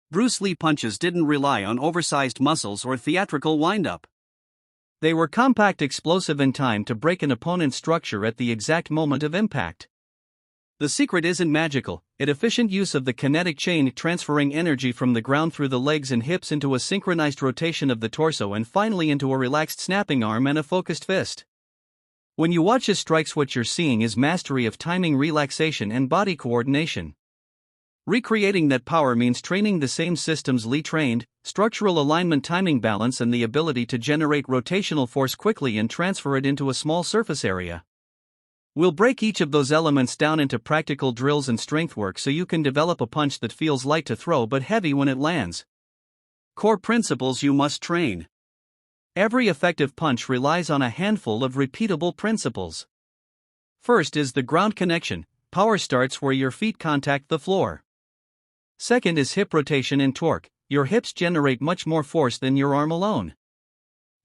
Bruce Lee punches didn't rely on oversized muscles or theatrical wind-up. They were compact, explosive, in time to break an opponent's structure at the exact moment of impact. The secret isn't magical, it's efficient use of the kinetic chain, transferring energy from the ground through the legs and hips into a synchronized rotation of the torso and finally into a relaxed snapping arm and a focused fist. When you watch his strikes, what you're seeing is mastery of timing, relaxation, and body coordination. Recreating that power means training the same systems Lee trained: structural alignment, timing, balance, and the ability to generate rotational force quickly and transfer it into a small surface area. We'll break each of those elements down into practical drills and strength work so you can develop a punch that feels light to throw but heavy when it lands. Core principles you must train. Every effective punch relies on a handful of repeatable principles. First is the ground connection. Power starts where your feet contact the floor. Second is hip rotation and torque. Your hips generate much more force than your arm alone.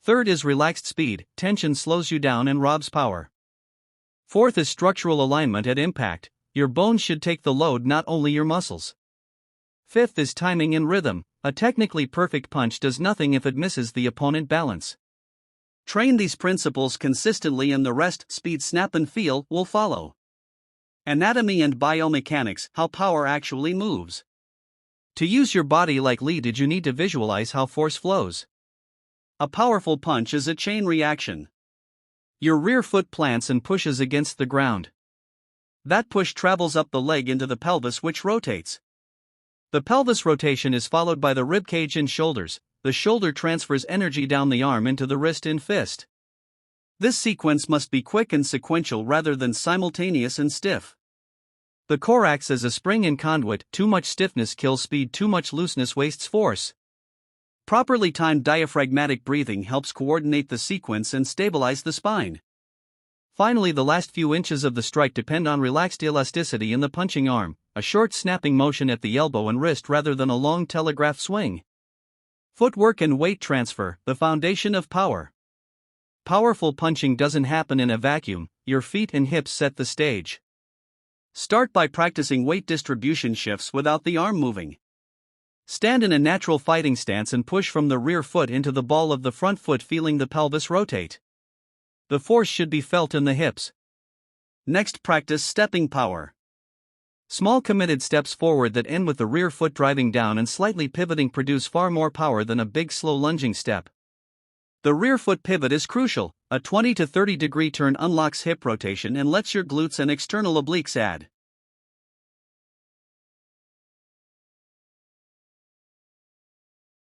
Third is relaxed speed. Tension slows you down and robs power. Fourth is structural alignment at impact. Your bones should take the load, not only your muscles. Fifth is timing and rhythm. A technically perfect punch does nothing if it misses the opponent balance. Train these principles consistently and the rest, speed, snap, and feel, will follow. Anatomy and biomechanics, how power actually moves. To use your body like Lee, did you need to visualize how force flows? A powerful punch is a chain reaction. Your rear foot plants and pushes against the ground. That push travels up the leg into the pelvis, which rotates. The pelvis rotation is followed by the rib cage and shoulders. The shoulder transfers energy down the arm into the wrist and fist. This sequence must be quick and sequential rather than simultaneous and stiff. The core acts as a spring and conduit. Too much stiffness kills speed, too much looseness wastes force. Properly timed diaphragmatic breathing helps coordinate the sequence and stabilize the spine. Finally, the last few inches of the strike depend on relaxed elasticity in the punching arm, a short snapping motion at the elbow and wrist rather than a long telegraph swing. Footwork and weight transfer, the foundation of power. Powerful punching doesn't happen in a vacuum. Your feet and hips set the stage. Start by practicing weight distribution shifts without the arm moving. Stand in a natural fighting stance and push from the rear foot into the ball of the front foot, feeling the pelvis rotate. The force should be felt in the hips. Next, practice stepping power. Small committed steps forward that end with the rear foot driving down and slightly pivoting produce far more power than a big slow lunging step. The rear foot pivot is crucial. A 20 to 30 degree turn unlocks hip rotation and lets your glutes and external obliques add